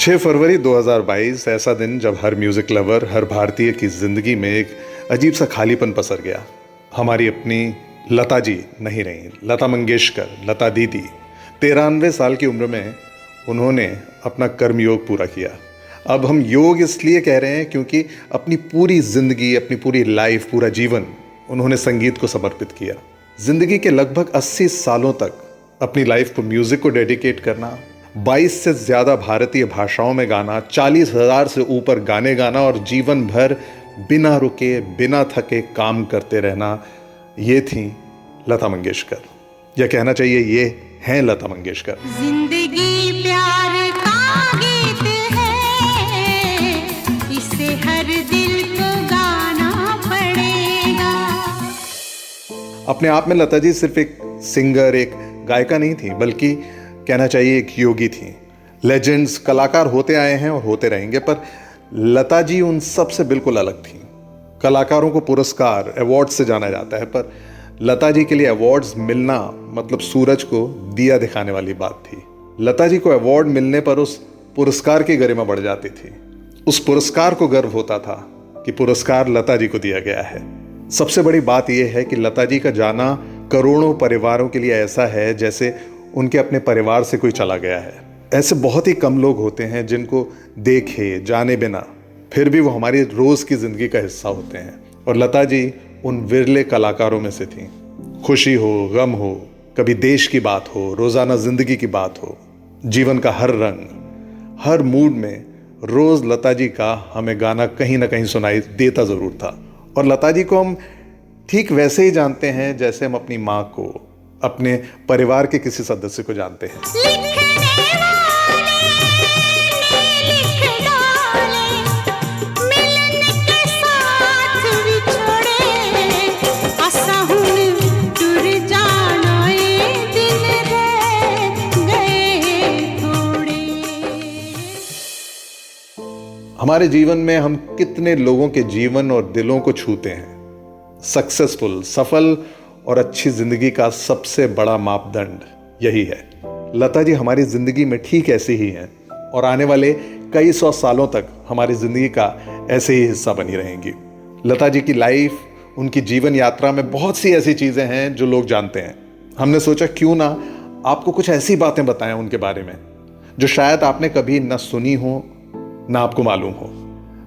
6 फरवरी 2022 ऐसा दिन जब हर म्यूजिक लवर, हर भारतीय की जिंदगी में एक अजीब सा खालीपन पसर गया। हमारी अपनी लता जी नहीं रही, लता मंगेशकर, लता दीदी। 93 साल की उम्र में उन्होंने अपना कर्मयोग पूरा किया। अब हम योग इसलिए कह रहे हैं क्योंकि अपनी पूरी जिंदगी, अपनी पूरी लाइफ, पूरा जीवन उन्होंने संगीत को समर्पित किया। जिंदगी के लगभग 80 सालों तक अपनी लाइफ को म्यूजिक को डेडिकेट करना, 22 से ज़्यादा भारतीय भाषाओं में गाना, 40,000 से ऊपर गाने गाना और जीवन भर बिना रुके, बिना थके काम करते रहना, ये थी लता मंगेशकर। या कहना चाहिए ये हैं लता मंगेशकर। जिंदगी प्यार का गीत है, इसे हर दिल को गाना पड़ेगा। अपने आप में लता जी सिर्फ एक सिंगर, एक गायिका नहीं थी, बल्कि कहना चाहिए एक योगी थी। लेजेंड्स, कलाकार होते आए हैं और होते रहेंगे, पर लता जी उन सब से बिल्कुल अलग थी। कलाकारों को पुरस्कार, अवार्ड से जाना जाता है, पर लता जी के लिए अवार्ड्स मिलना मतलब सूरज को दिया दिखाने वाली बात थी। लता जी को अवार्ड मिलने पर उस पुरस्कार की गरिमा बढ़ जाती थी। उस पुरस्कार को गर्व होता था कि पुरस्कार लता जी को दिया गया है। सबसे बड़ी बात यह है कि लता जी का जाना करोड़ों परिवारों के लिए ऐसा है जैसे उनके अपने परिवार से कोई चला गया है। ऐसे बहुत ही कम लोग होते हैं जिनको देखे जाने बिना फिर भी वो हमारी रोज की जिंदगी का हिस्सा होते हैं, और लता जी उन विरले कलाकारों में से थी। खुशी हो, गम हो, कभी देश की बात हो, रोजाना जिंदगी की बात हो, जीवन का हर रंग, हर मूड में रोज लता जी का हमें गाना कहीं ना कहीं सुनाई देता जरूर था। और लता जी को हम ठीक वैसे ही जानते हैं जैसे हम अपनी माँ को, अपने परिवार के किसी सदस्य को जानते हैं। हमारे जीवन में हम कितने लोगों के जीवन और दिलों को छूते हैं। सक्सेसफुल, सफल और अच्छी जिंदगी का सबसे बड़ा मापदंड यही है। लता जी हमारी जिंदगी में ठीक ऐसी ही हैं और आने वाले कई 100 सालों तक हमारी जिंदगी का ऐसे ही हिस्सा बनी रहेंगी। लता जी की लाइफ, उनकी जीवन यात्रा में बहुत सी ऐसी चीजें हैं जो लोग जानते हैं। हमने सोचा क्यों ना आपको कुछ ऐसी बातें बताएं उनके बारे में जो शायद आपने कभी न सुनी हो, ना आपको मालूम हो।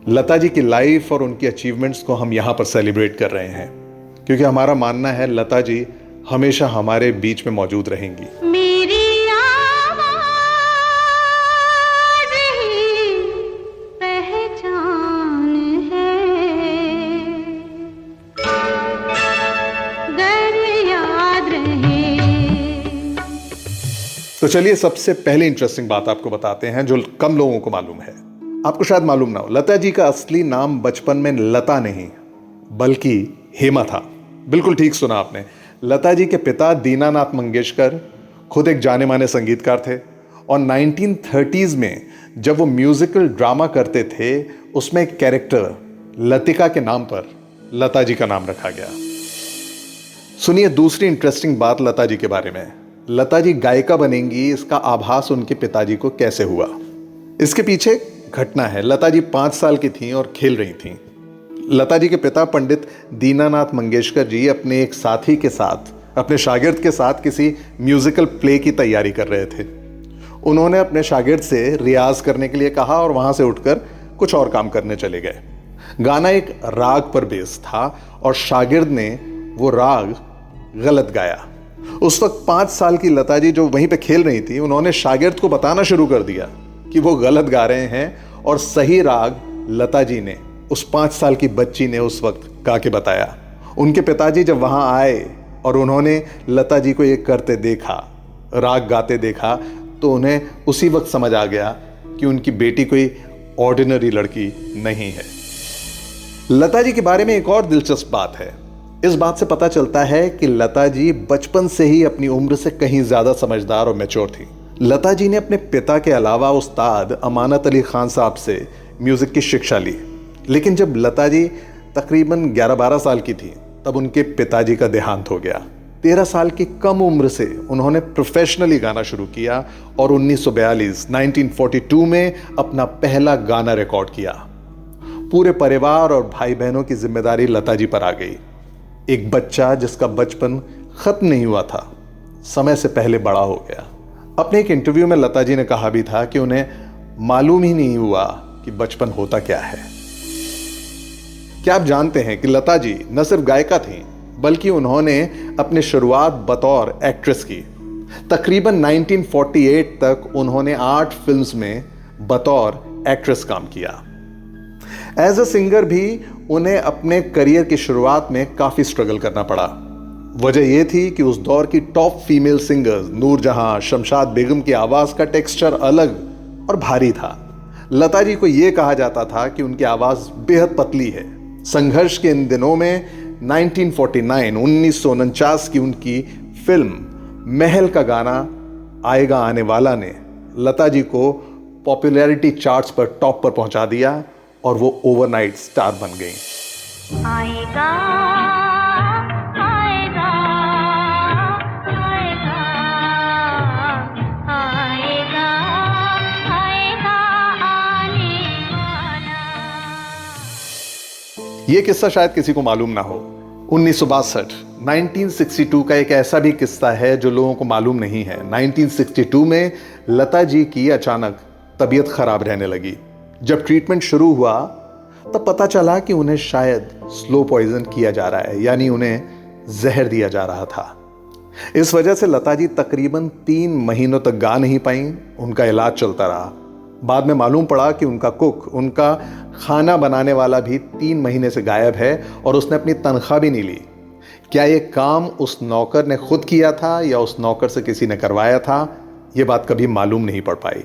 लता जी की लाइफ और उनकी अचीवमेंट्स को हम यहां पर सेलिब्रेट कर रहे हैं क्योंकि हमारा मानना है लता जी हमेशा हमारे बीच में मौजूद रहेंगी। मेरी आवाज़ ही पहचान है, गर याद रहे। तो चलिए सबसे पहले इंटरेस्टिंग बात आपको बताते हैं जो कम लोगों को मालूम है। आपको शायद मालूम ना हो, लता जी का असली नाम बचपन में लता नहीं बल्कि हेमा था। बिल्कुल ठीक सुना आपने। लता जी के पिता दीनानाथ मंगेशकर खुद एक जाने माने संगीतकार थे और 1930s में जब वो म्यूजिकल ड्रामा करते थे उसमें एक कैरेक्टर लतिका के नाम पर लता जी का नाम रखा गया। सुनिए दूसरी इंटरेस्टिंग बात लता जी के बारे में। लता जी गायिका बनेंगी इसका आभास उनके पिताजी को कैसे हुआ, इसके पीछे घटना है। लता जी 5 साल की थीं और खेल रही थीं। लता जी के पिता पंडित दीनानाथ मंगेशकर जी अपने एक साथी के साथ, अपने शागिर्द के साथ किसी म्यूजिकल प्ले की तैयारी कर रहे थे। उन्होंने अपने शागिर्द से रियाज करने के लिए कहा और वहां से उठकर कुछ और काम करने चले गए। गाना एक राग पर बेस्ड था और शागिर्द ने वो राग गलत गाया। उस वक्त 5 साल की लता जी जो वहीं पे खेल रही थी, उन्होंने शागिर्द को बताना शुरू कर दिया कि वो गलत गा रहे हैं और सही राग लता जी ने, उस 5 साल की बच्ची ने उस वक्त गा के बताया। उनके पिताजी जब वहां आए और उन्होंने लता जी को ये करते देखा, राग गाते देखा, तो उन्हें उसी वक्त समझ आ गया कि उनकी बेटी कोई ऑर्डिनरी लड़की नहीं है। लता जी के बारे में एक और दिलचस्प बात है। इस बात से पता चलता है कि लता जी बचपन से ही अपनी उम्र से कहीं ज्यादा समझदार और मैच्योर थी। लता जी ने अपने पिता के अलावा उस्ताद अमानत अली खान साहब से म्यूजिक की शिक्षा ली, लेकिन जब लता जी तकरीबन 11-12 साल की थी तब उनके पिताजी का देहांत हो गया। 13 साल की कम उम्र से उन्होंने प्रोफेशनली गाना शुरू किया और 1942 में अपना पहला गाना रिकॉर्ड किया। पूरे परिवार और भाई बहनों की जिम्मेदारी लता जी पर आ गई। एक बच्चा जिसका बचपन खत्म नहीं हुआ था, समय से पहले बड़ा हो गया। अपने एक इंटरव्यू में लता जी ने कहा भी था कि उन्हें मालूम ही नहीं हुआ कि बचपन होता क्या है। क्या आप जानते हैं कि लता जी न सिर्फ गायिका थीं, बल्कि उन्होंने अपनी शुरुआत बतौर एक्ट्रेस की। तकरीबन 1948 तक उन्होंने 8 फिल्म्स में बतौर एक्ट्रेस काम किया। एज अ सिंगर भी उन्हें अपने करियर की शुरुआत में काफी स्ट्रगल करना पड़ा। वजह यह थी कि उस दौर की top female singers Noor Jahan, Shamshad Begum की आवाज का टेक्सचर अलग और भारी था। लता जी को यह कहा जाता था कि उनकी आवाज बेहद पतली है। संघर्ष के इन दिनों में 1949 की उनकी फिल्म महल का गाना आएगा आने वाला ने लता जी को पॉपुलैरिटी चार्ट्स पर टॉप पर पहुंचा दिया और वो ओवरनाइट स्टार बन गई। आएगा आएगा आएगा आएगा आएगा आने वाला। ये किस्सा शायद किसी को मालूम ना हो। 1962 का एक ऐसा भी किस्सा है जो लोगों को मालूम नहीं है। 1962 में लता जी की अचानक तबीयत खराब रहने लगी। जब ट्रीटमेंट शुरू हुआ तब पता चला कि उन्हें शायद स्लो पॉइजन किया जा रहा है, यानी उन्हें जहर दिया जा रहा था। इस वजह से लता जी तकरीबन 3 महीनों तक गा नहीं पाई। उनका इलाज चलता रहा। बाद में मालूम पड़ा कि उनका कुक, उनका खाना बनाने वाला भी 3 महीने से गायब है और उसने अपनी तनख्वाह भी नहीं ली। क्या ये काम उस नौकर ने खुद किया था या उस नौकर से किसी ने करवाया था, ये बात कभी मालूम नहीं पड़ पाई।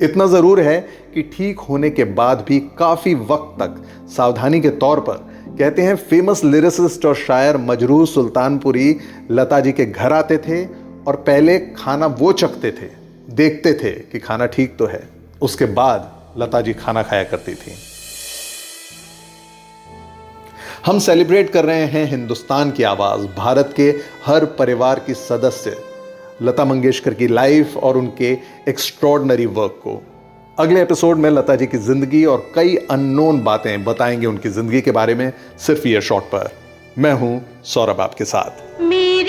इतना जरूर है कि ठीक होने के बाद भी काफी वक्त तक सावधानी के तौर पर, कहते हैं फेमस लिरिसिस्ट और शायर मजरूह सुल्तानपुरी लता जी के घर आते थे और पहले खाना वो चखते थे, देखते थे कि खाना ठीक तो है, उसके बाद लता जी खाना खाया करती थी। हम सेलिब्रेट कर रहे हैं हिंदुस्तान की आवाज, भारत के हर परिवार की सदस्य लता मंगेशकर की लाइफ और उनके एक्स्ट्रॉर्डिनरी वर्क को। अगले एपिसोड में लता जी की जिंदगी और कई अननोन बातें बताएंगे उनकी जिंदगी के बारे में, सिर्फ ईयरशॉट पर। मैं हूं सौरभ आपके साथ। मेरे